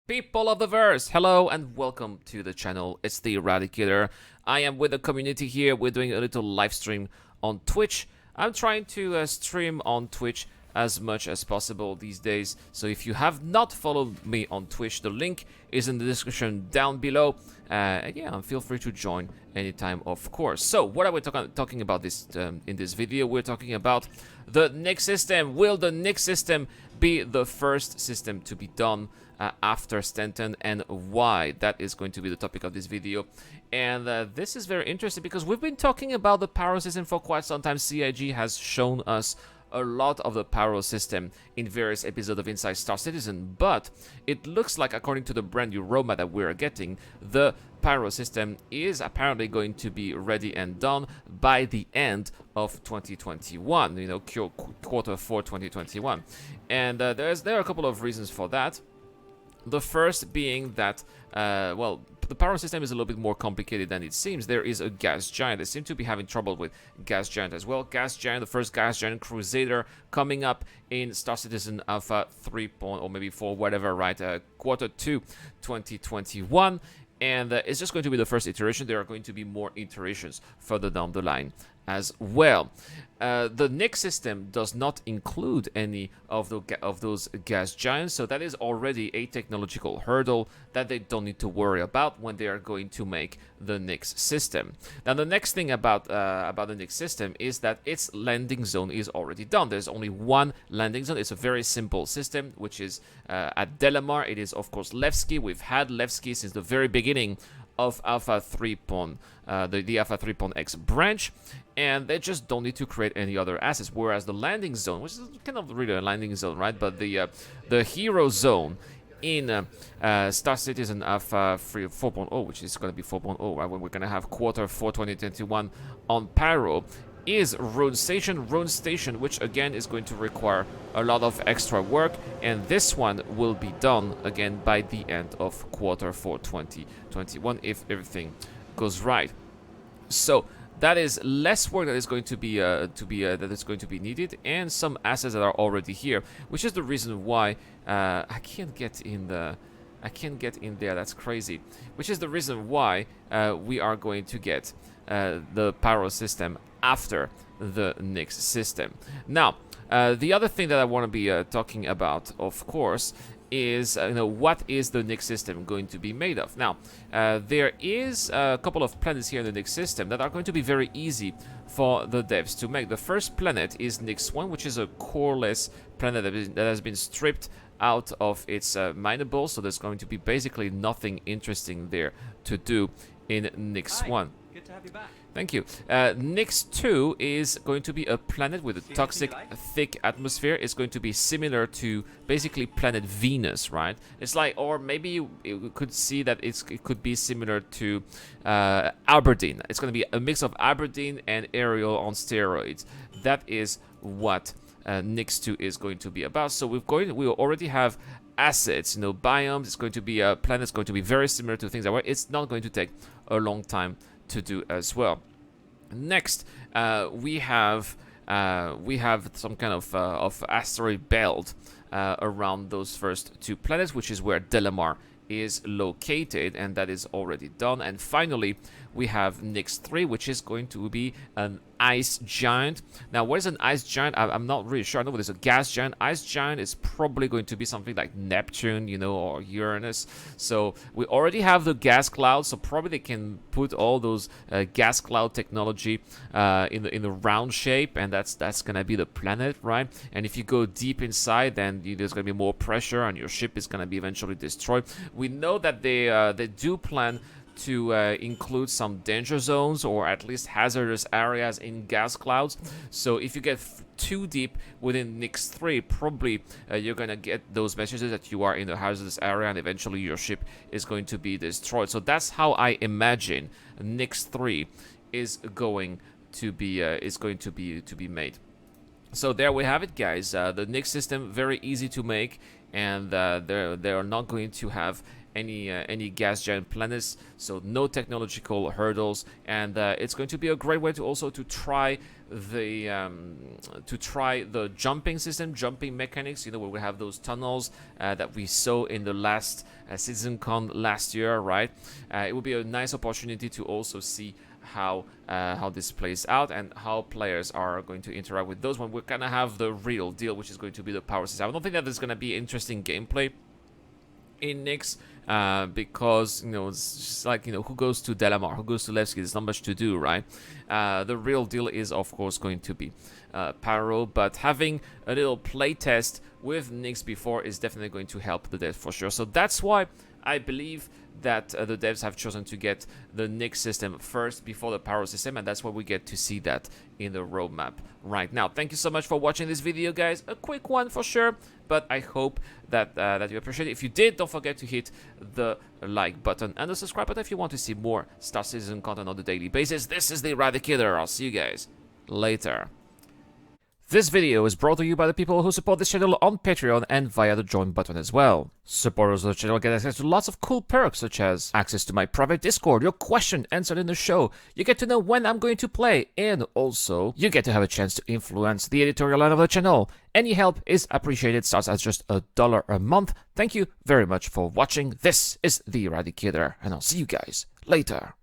People of the verse, hello and welcome to the channel. It's the Eradicator. I am with the community here. We're doing a little live stream on Twitch. I'm trying to stream on Twitch as much as possible these days. So if you have not followed me on Twitch, the link is in the description down below. Yeah, feel free to join anytime, of course. So what are we talking about this in this video? We're talking about the Nyx System. Will the Nyx System be the first system to be done after Stanton, and why? That is going to be the topic of this video. And this is very interesting because we've been talking about the Pyro system for quite some time. CIG has shown us a lot of the Pyro system in various episodes of Inside Star Citizen, but it looks like, according to the brand new roadmap that we're getting, the Pyro system is apparently going to be ready and done by the end of 2021, you know, quarter 4 2021. And there are a couple of reasons for that. The first being that, well, the Pyro system is a little bit more complicated than it seems. There is a gas giant. They seem to be having trouble with gas giant as well. Gas giant, the first gas giant Crusader, coming up in Star Citizen Alpha 3. Or maybe 4, whatever, right? Quarter 2 2021. And it's just going to be the first iteration. There are going to be more iterations further down the line as well. The Nyx system does not include any of those gas giants, so that is already a technological hurdle that they don't need to worry about when they are going to make the Nyx system. Now, the next thing about the Nyx system is that its landing zone is already done. There's only one landing zone. It's a very simple system, which is at Delamar. It is, of course, Levski. We've had Levski since the very beginning of Alpha 3. The Alpha 3.x branch, and they just don't need to create any other assets. Whereas the landing zone, which is kind of really a landing zone, right? But the hero zone in Star Citizen Alpha 4.0, which is going to be 4.0, right? When we're going to have quarter 4 2021 on Pyro, is Rune Station, which again is going to require a lot of extra work, and this one will be done again by the end of quarter 4 2021 if everything goes right. So that is less work that is going to be needed, and some assets that are already here, which is the reason why I can't get in there. That's crazy. Which is the reason why we are going to get the Pyro system after the Nyx system. Now, the other thing that I want to be talking about, of course, is what is the Nyx system going to be made of? Now, there is a couple of planets here in the Nyx system that are going to be very easy for the devs to make. The first planet is Nyx 1, which is a coreless planet that has been stripped out of its mineable, so there's going to be basically nothing interesting there to do in Nyx 1. Good to have you back. Thank you. Nyx 2 is going to be a planet with a toxic, thick atmosphere. It's going to be similar to basically planet Venus, right? It's like, or maybe you could see that it could be similar to Aberdeen. It's going to be a mix of Aberdeen and Ariel on steroids. That is what Nyx 2 is going to be about. So we already have assets, biomes. It's going to be a planet that's going to be very similar to things that were. It's not going to take a long time to do as well. Next, we have some kind of asteroid belt around those first 2 planets, which is where Delamar is located, and that is already done. And finally, we have Nyx 3, which is going to be an ice giant. Now, what is an ice giant? I'm not really sure. I know there's a gas giant. Ice giant is probably going to be something like Neptune, or Uranus. So we already have the gas cloud, so probably they can put all those gas cloud technology in the round shape, and that's gonna be the planet, right? And if you go deep inside, then there's gonna be more pressure, and your ship is gonna be eventually destroyed. We know that they do plan to include some danger zones, or at least hazardous areas in gas clouds. So if you get too deep within Nyx 3, probably you're going to get those messages that you are in a hazardous area, and eventually your ship is going to be destroyed. So that's how I imagine Nyx 3 is going to be made. So there we have it, guys. The Nyx system, very easy to make, and they're not going to have any gas giant planets, so no technological hurdles, and it's going to be a great way to also to try the jumping system, jumping mechanics, you know, where we have those tunnels that we saw in the last CitizenCon last year, right? It would be a nice opportunity to also see how this plays out and how players are going to interact with those when we're gonna have the real deal, which is going to be the power system. I don't think that there's gonna be interesting gameplay in Nyx, because, you know, it's just like, you know, who goes to Delamar, who goes to Levski, there's not much to do, right? The real deal is, of course, going to be Pyro, but having a little playtest with Nyx before is definitely going to help the devs for sure. So that's why I believe that the devs have chosen to get the Nyx system first before the Pyro system, and that's why we get to see that in the roadmap right now. Thank you so much for watching this video, guys. A quick one for sure, but I hope that that you appreciate it. If you did, don't forget to hit the like button and the subscribe button if you want to see more Star Citizen content on a daily basis. This is the Eradicator. I'll see you guys later. This video is brought to you by the people who support this channel on Patreon and via the join button as well. Supporters of the channel get access to lots of cool perks, such as access to my private Discord, your question answered in the show, you get to know when I'm going to play, and also you get to have a chance to influence the editorial line of the channel. Any help is appreciated, starts at just $1 a month. Thank you very much for watching. This is the Eradicator, and I'll see you guys later.